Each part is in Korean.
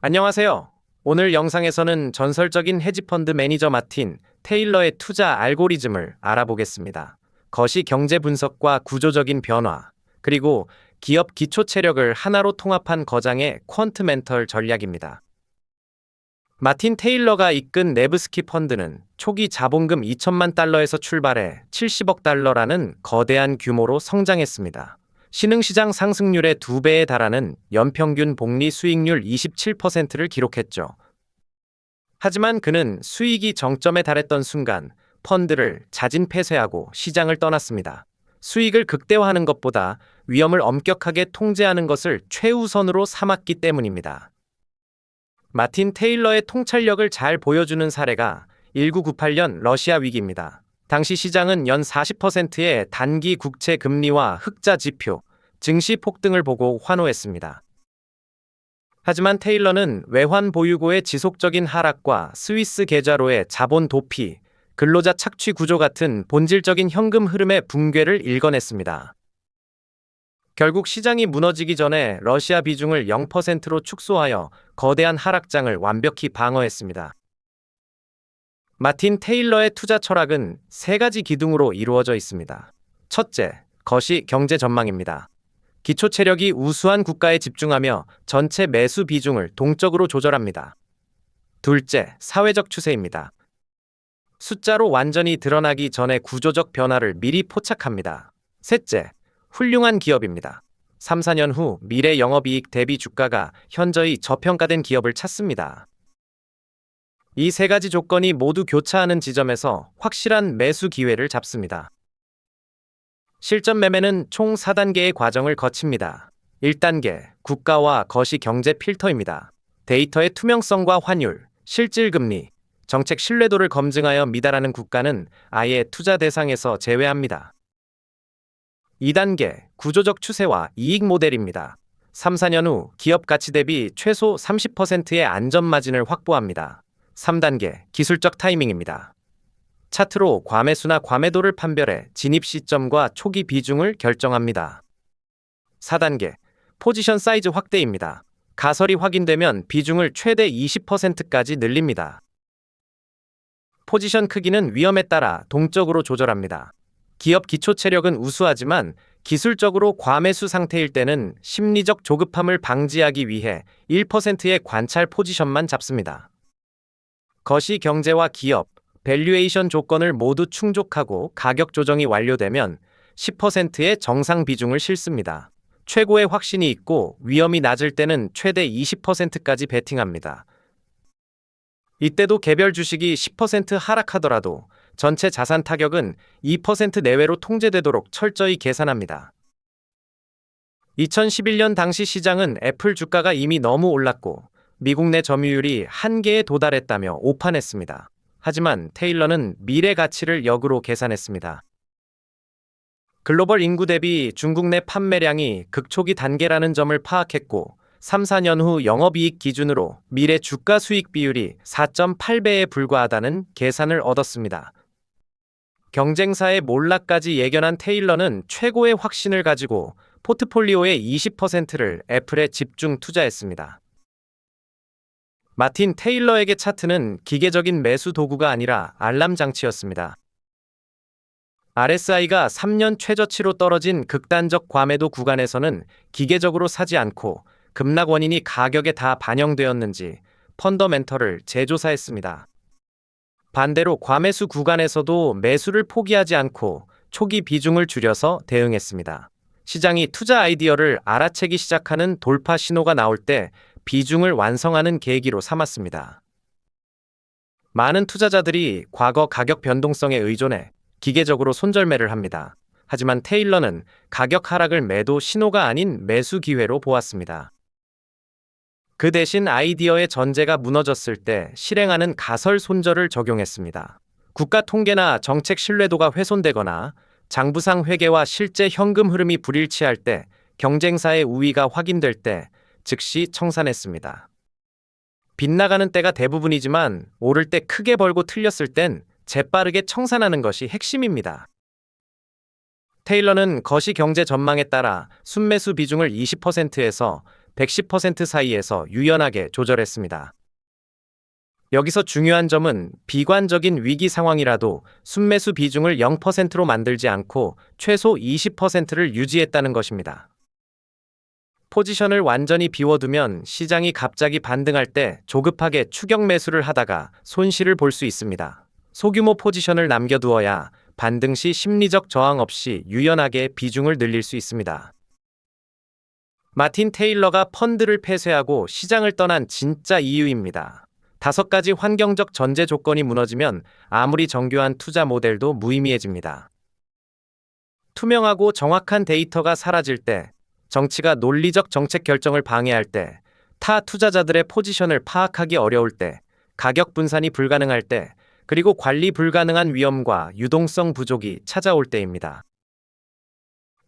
안녕하세요. 오늘 영상에서는 전설적인 헤지펀드 매니저 마틴 테일러의 투자 알고리즘을 알아보겠습니다. 거시 경제 분석과 구조적인 변화, 그리고 기업 기초 체력을 하나로 통합한 거장의 퀀트 멘털 전략입니다. 마틴 테일러가 이끈 네브스키 펀드는 초기 자본금 2천만 달러에서 출발해 70억 달러라는 거대한 규모로 성장했습니다. 신흥시장 상승률의 2배에 달하는 연평균 복리 수익률 27%를 기록했죠. 하지만 그는 수익이 정점에 달했던 순간 펀드를 자진 폐쇄하고 시장을 떠났습니다. 수익을 극대화하는 것보다 위험을 엄격하게 통제하는 것을 최우선으로 삼았기 때문입니다. 마틴 테일러의 통찰력을 잘 보여주는 사례가 1998년 러시아 위기입니다. 당시 시장은 연 40%의 단기 국채 금리와 흑자 지표, 증시 폭등을 보고 환호했습니다. 하지만 테일러는 외환 보유고의 지속적인 하락과 스위스 계좌로의 자본 도피, 근로자 착취 구조 같은 본질적인 현금 흐름의 붕괴를 일궈냈습니다. 결국 시장이 무너지기 전에 러시아 비중을 0%로 축소하여 거대한 하락장을 완벽히 방어했습니다. 마틴 테일러의 투자 철학은 세 가지 기둥으로 이루어져 있습니다. 첫째, 거시 경제 전망입니다. 기초 체력이 우수한 국가에 집중하며 전체 매수 비중을 동적으로 조절합니다. 둘째, 사회적 추세입니다. 숫자로 완전히 드러나기 전에 구조적 변화를 미리 포착합니다. 셋째, 훌륭한 기업입니다. 3, 4년 후 미래 영업이익 대비 주가가 현저히 저평가된 기업을 찾습니다. 이 세 가지 조건이 모두 교차하는 지점에서 확실한 매수 기회를 잡습니다. 실전 매매는 총 4단계의 과정을 거칩니다. 1단계, 국가와 거시 경제 필터입니다. 데이터의 투명성과 환율, 실질금리, 정책 신뢰도를 검증하여 미달하는 국가는 아예 투자 대상에서 제외합니다. 2단계, 구조적 추세와 이익 모델입니다. 3, 4년 후 기업 가치 대비 최소 30%의 안전 마진을 확보합니다. 3단계, 기술적 타이밍입니다. 차트로 과매수나 과매도를 판별해 진입 시점과 초기 비중을 결정합니다. 4단계, 포지션 사이즈 확대입니다. 가설이 확인되면 비중을 최대 20%까지 늘립니다. 포지션 크기는 위험에 따라 동적으로 조절합니다. 기업 기초 체력은 우수하지만 기술적으로 과매수 상태일 때는 심리적 조급함을 방지하기 위해 1%의 관찰 포지션만 잡습니다. 거시 경제와 기업, 밸류에이션 조건을 모두 충족하고 가격 조정이 완료되면 10%의 정상 비중을 실습니다. 최고의 확신이 있고 위험이 낮을 때는 최대 20%까지 베팅합니다. 이때도 개별 주식이 10% 하락하더라도 전체 자산 타격은 2% 내외로 통제되도록 철저히 계산합니다. 2011년 당시 시장은 애플 주가가 이미 너무 올랐고 미국 내 점유율이 한계에 도달했다며 오판했습니다. 하지만 테일러는 미래 가치를 역으로 계산했습니다. 글로벌 인구 대비 중국 내 판매량이 극초기 단계라는 점을 파악했고 3, 4년 후 영업이익 기준으로 미래 주가 수익 비율이 4.8배에 불과하다는 계산을 얻었습니다. 경쟁사의 몰락까지 예견한 테일러는 최고의 확신을 가지고 포트폴리오의 20%를 애플에 집중 투자했습니다. 마틴 테일러에게 차트는 기계적인 매수 도구가 아니라 알람 장치였습니다. RSI가 3년 최저치로 떨어진 극단적 과매도 구간에서는 기계적으로 사지 않고 급락 원인이 가격에 다 반영되었는지 펀더멘털을 재조사했습니다. 반대로 과매수 구간에서도 매수를 포기하지 않고 초기 비중을 줄여서 대응했습니다. 시장이 투자 아이디어를 알아채기 시작하는 돌파 신호가 나올 때 비중을 완성하는 계기로 삼았습니다. 많은 투자자들이 과거 가격 변동성에 의존해 기계적으로 손절매를 합니다. 하지만 테일러는 가격 하락을 매도 신호가 아닌 매수 기회로 보았습니다. 그 대신 아이디어의 전제가 무너졌을 때 실행하는 가설 손절을 적용했습니다. 국가 통계나 정책 신뢰도가 훼손되거나 장부상 회계와 실제 현금 흐름이 불일치할 때, 경쟁사의 우위가 확인될 때 즉시 청산했습니다. 빗나가는 때가 대부분이지만 오를 때 크게 벌고 틀렸을 땐 재빠르게 청산하는 것이 핵심입니다. 테일러는 거시 경제 전망에 따라 순매수 비중을 20%에서 110% 사이에서 유연하게 조절했습니다. 여기서 중요한 점은 비관적인 위기 상황이라도 순매수 비중을 0%로 만들지 않고 최소 20%를 유지했다는 것입니다. 포지션을 완전히 비워두면 시장이 갑자기 반등할 때 조급하게 추격 매수를 하다가 손실을 볼 수 있습니다. 소규모 포지션을 남겨두어야 반등 시 심리적 저항 없이 유연하게 비중을 늘릴 수 있습니다. 마틴 테일러가 펀드를 폐쇄하고 시장을 떠난 진짜 이유입니다. 5가지 환경적 전제 조건이 무너지면 아무리 정교한 투자 모델도 무의미해집니다. 투명하고 정확한 데이터가 사라질 때, 정치가 논리적 정책 결정을 방해할 때, 타 투자자들의 포지션을 파악하기 어려울 때, 가격 분산이 불가능할 때, 그리고 관리 불가능한 위험과 유동성 부족이 찾아올 때입니다.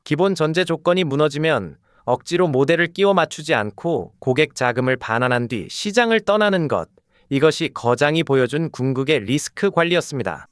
기본 전제 조건이 무너지면 억지로 모델을 끼워 맞추지 않고 고객 자금을 반환한 뒤 시장을 떠나는 것, 이것이 거장이 보여준 궁극의 리스크 관리였습니다.